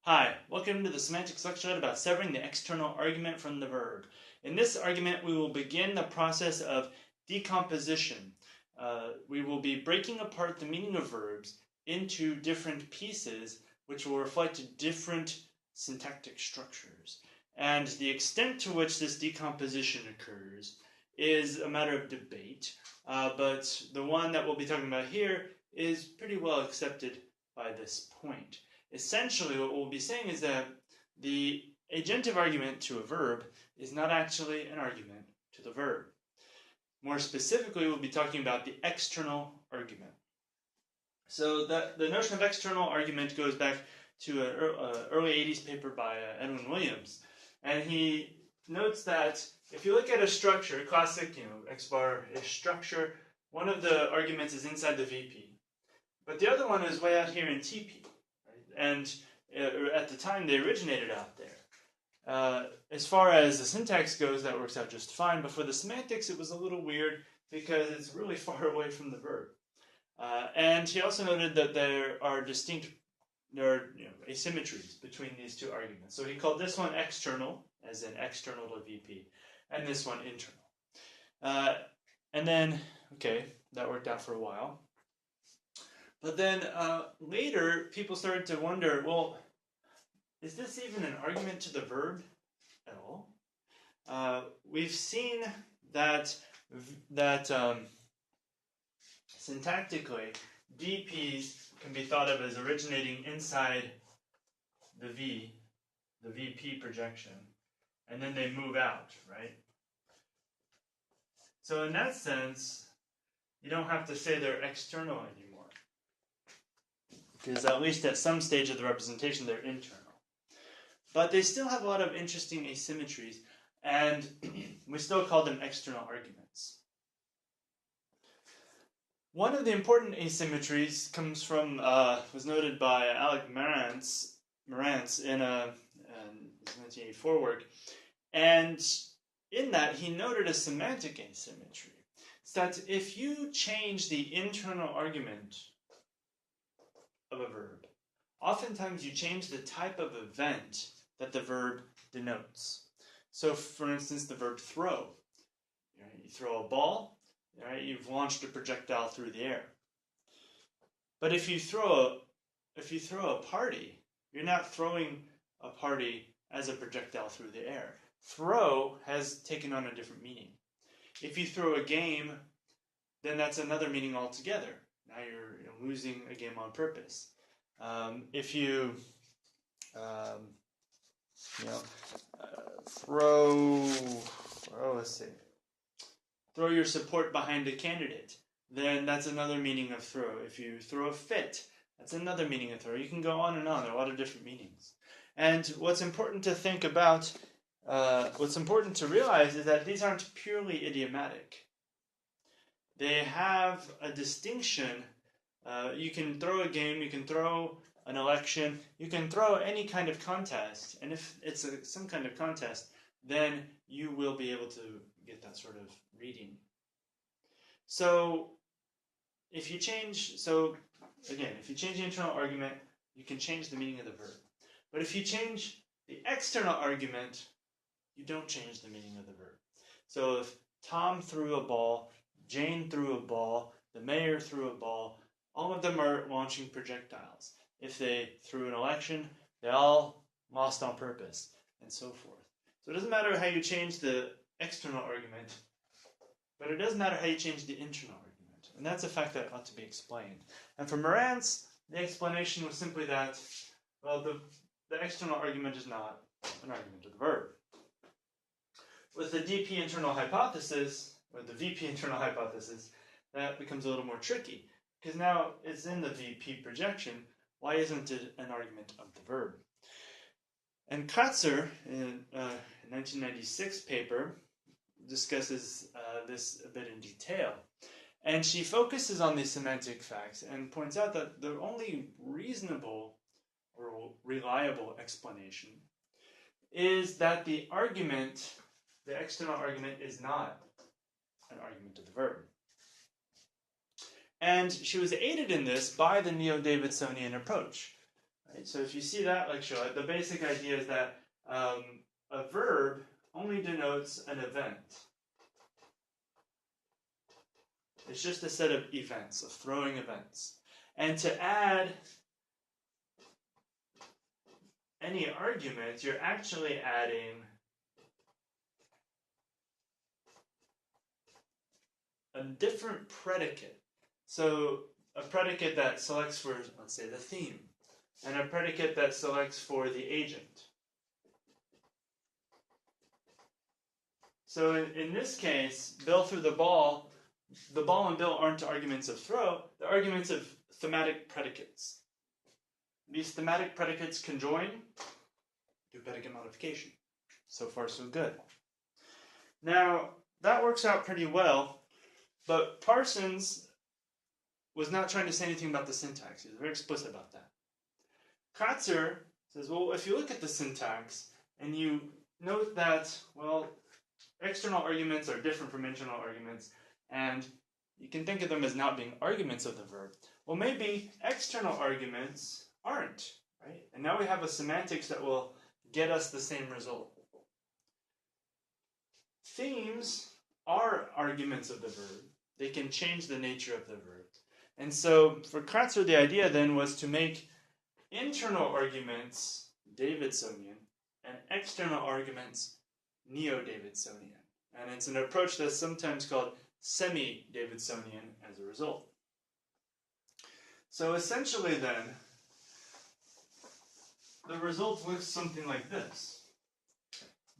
Hi, welcome to the Semantics lecture about severing the external argument from the verb. In this argument, we will begin the process of decomposition. We will be breaking apart the meaning of verbs into different pieces which will reflect different syntactic structures. And the extent to which this decomposition occurs is a matter of debate, but the one that we'll be talking about here is pretty well accepted by this point. Essentially, what we'll be saying is that the agentive argument to a verb is not actually an argument to the verb. More specifically, we'll be talking about the external argument. So the notion of external argument goes back to an early 80s paper by Edwin Williams. And he notes that if you look at a structure, a classic X-bar-ish structure, one of the arguments is inside the VP. But the other one is way out here in TP. And at the time, they originated out there. As far as the syntax goes, that works out just fine. But for the semantics, it was a little weird because it's really far away from the verb. And he also noted that there are asymmetries between these two arguments. So he called this one external, as in external to VP, and this one internal. And then, okay, that worked out for a while. But then later, people started to wonder, well, is this even an argument to the verb at all? We've seen that syntactically, DPs can be thought of as originating inside the VP projection, and then they move out, right? So in that sense, you don't have to say they're external anymore, because at least at some stage of the representation, they're internal. But they still have a lot of interesting asymmetries, and we still call them external arguments. One of the important asymmetries comes from, was noted by Alec Marantz in a 1984 work, and in that he noted a semantic asymmetry. It's that if you change the internal argument of a verb, oftentimes you change the type of event that the verb denotes. So, for instance, the verb throw. You throw a ball, you've launched a projectile through the air. But if you throw a party, you're not throwing a party as a projectile through the air. Throw has taken on a different meaning. If you throw a game, then that's another meaning altogether. Now you're losing a game on purpose. If you throw your support behind a candidate, then that's another meaning of throw. If you throw a fit, that's another meaning of throw. You can go on and on. There are a lot of different meanings. And what's important to think about, what's important to realize is that these aren't purely idiomatic. They have a distinction. You can throw a game, you can throw an election, you can throw any kind of contest, and if it's some kind of contest, then you will be able to get that sort of reading. So if you change the internal argument, you can change the meaning of the verb. But if you change the external argument, you don't change the meaning of the verb. So if Tom threw a ball, Jane threw a ball, the mayor threw a ball, all of them are launching projectiles. If they threw an election, they all lost on purpose, and so forth. So it doesn't matter how you change the external argument, but it does matter how you change the internal argument. And that's a fact that ought to be explained. And for Marantz, the explanation was simply that, well, the external argument is not an argument of the verb. With the DP internal hypothesis, or the VP internal hypothesis, that becomes a little more tricky. Because now it's in the VP projection, why isn't it an argument of the verb? And Kratzer, in a 1996 paper, discusses this a bit in detail. And she focuses on these semantic facts and points out that the only reasonable or reliable explanation is that the argument, the external argument, is not an argument of the verb. And she was aided in this by the neo-Davidsonian approach. Right? So if you see that lecture, the basic idea is that a verb only denotes an event. It's just a set of events, of throwing events. And to add any argument, you're actually adding a different predicate. So a predicate that selects for, let's say, the theme, and a predicate that selects for the agent. So in this case, Bill threw the ball. The ball and Bill aren't arguments of throw, they're arguments of thematic predicates. These thematic predicates conjoin, do predicate modification. So far, so good. Now, that works out pretty well, but Parsons was not trying to say anything about the syntax. He was very explicit about that. Kratzer says, well, if you look at the syntax and you note that, well, external arguments are different from internal arguments, and you can think of them as not being arguments of the verb. Well, maybe external arguments aren't, right? And now we have a semantics that will get us the same result. Themes are arguments of the verb. They can change the nature of the verb. And so for Kratzer, the idea then was to make internal arguments Davidsonian and external arguments neo-Davidsonian. And it's an approach that's sometimes called semi-Davidsonian as a result. So essentially then, the result looks something like this.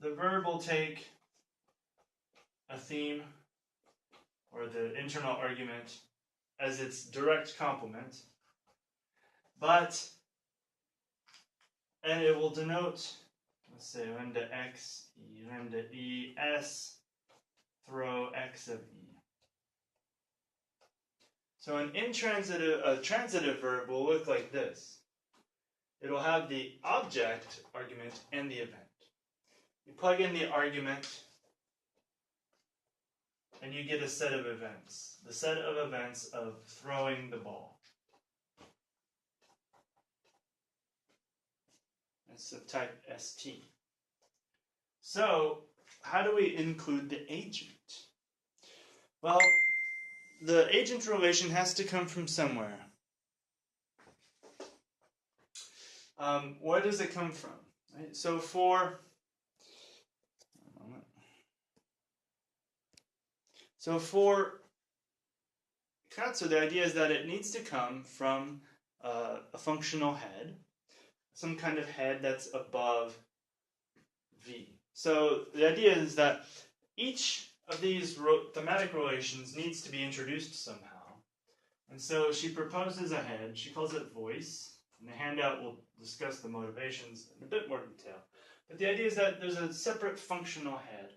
The verb will take a theme, or the internal argument, as its direct complement, and it will denote, let's say, lambda x, e, lambda e, s, throw x of e. So a transitive verb will look like this. It will have the object argument and the event. You plug in the argument, and you get a set of events. The set of events of throwing the ball. That's of type ST. So, how do we include the agent? Well, the agent relation has to come from somewhere. Where does it come from? Right? So for Kratzer, the idea is that it needs to come from a functional head, some kind of head that's above V. So the idea is that each of these thematic relations needs to be introduced somehow. And so she proposes a head, she calls it voice. In the handout we'll discuss the motivations in a bit more detail. But the idea is that there's a separate functional head,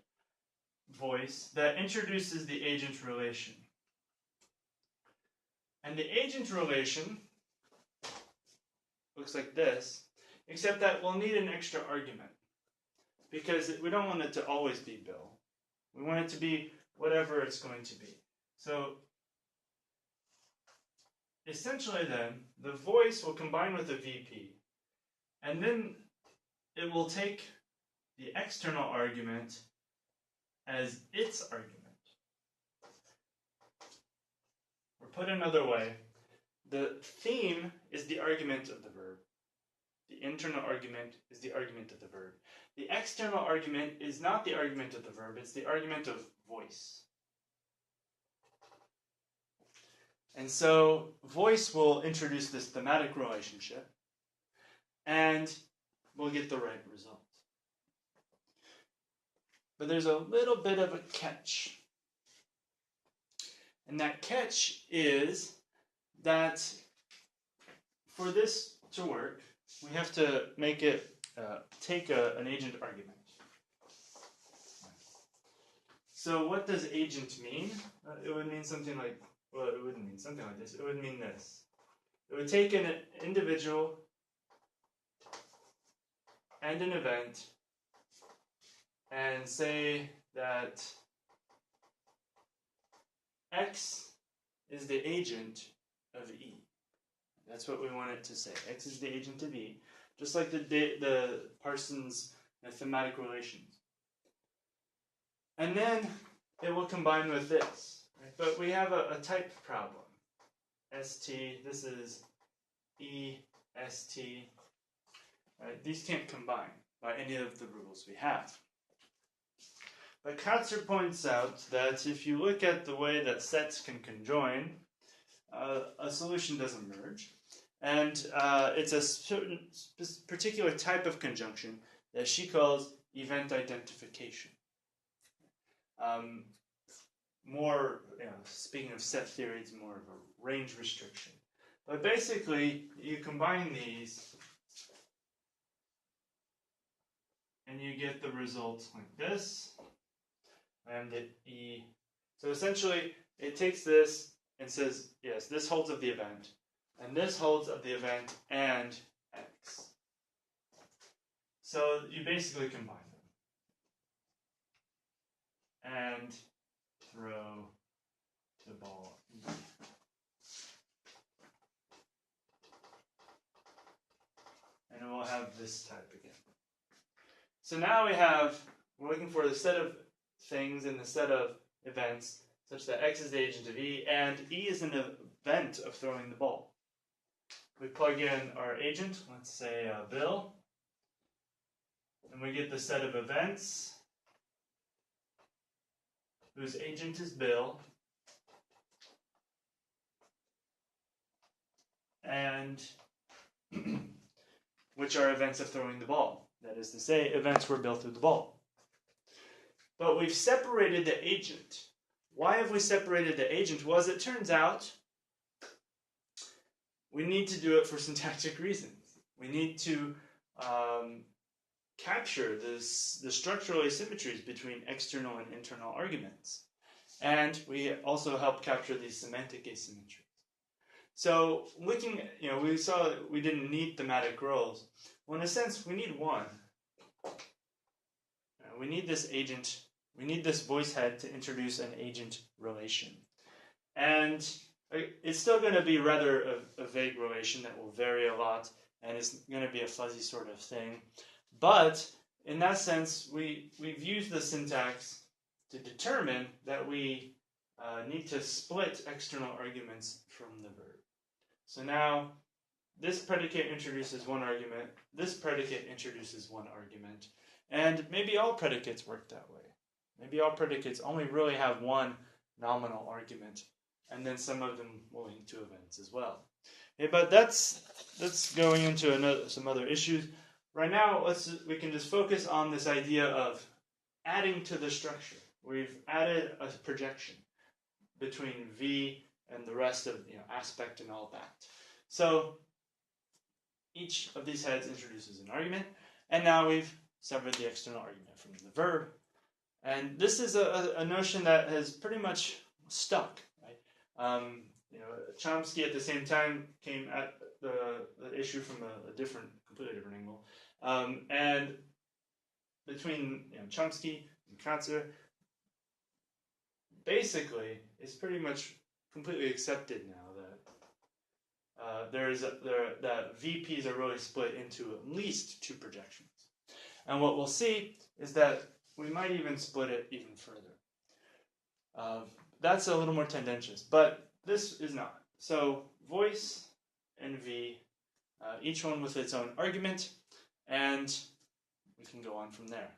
voice, that introduces the agent relation. And the agent relation looks like this, except that we'll need an extra argument. Because we don't want it to always be Bill. We want it to be whatever it's going to be. So essentially then, the voice will combine with the VP, and then it will take the external argument as its argument. Or put another way, the theme is the argument of the verb. The internal argument is the argument of the verb. The external argument is not the argument of the verb, it's the argument of voice. And so voice will introduce this thematic relationship, and we'll get the right result. But there's a little bit of a catch. And that catch is that for this to work, we have to make it take an agent argument. So what does agent mean? It would mean something like, well, it wouldn't mean something like this. It would mean this. It would take an individual and an event and say that X is the agent of E. That's what we want it to say. X is the agent of E, just like the Parsons thematic relations. And then it will combine with this. Right? But we have a type problem. ST, this is EST. Right? These can't combine by any of the rules we have. But Katzer points out that if you look at the way that sets can conjoin, a solution doesn't merge. And it's a certain particular type of conjunction that she calls event identification. More, speaking of set theory, it's more of a range restriction. But basically, you combine these, and you get the result like this, and the E. So essentially, it takes this and says, yes, this holds of the event, and this holds of the event and X. So you basically combine them. And throw to ball E. And we'll have this type again. So now we're looking for the set of things in the set of events such that X is the agent of E, and E is an event of throwing the ball. We plug in our agent, let's say Bill, and we get the set of events whose agent is Bill, and which are events of throwing the ball. That is to say, events where Bill threw the ball. But we've separated the agent. Why have we separated the agent? Well, as it turns out, we need to do it for syntactic reasons. We need to capture the structural asymmetries between external and internal arguments. And we also help capture these semantic asymmetries. So looking, we saw that we didn't need thematic roles. Well, in a sense, we need one. We need this agent, we need this voice head to introduce an agent relation. And it's still going to be rather a vague relation that will vary a lot, and it's going to be a fuzzy sort of thing. But in that sense, we've used the syntax to determine that we need to split external arguments from the verb. So now, this predicate introduces one argument, this predicate introduces one argument, and maybe all predicates work that way. Maybe all predicates only really have one nominal argument, and then some of them will link to events as well. Okay, but that's going into some other issues. Right now, we can just focus on this idea of adding to the structure. We've added a projection between V and the rest of aspect and all that. So each of these heads introduces an argument, and now we've severed the external argument from the verb. And this is a notion that has pretty much stuck. Right? Chomsky at the same time came at the issue from a completely different angle. And between Chomsky and Katzer, basically, it's pretty much completely accepted now that that VPs are really split into at least two projections. And what we'll see is that we might even split it even further. That's a little more tendentious, but this is not. So voice and V, each one with its own argument, and we can go on from there.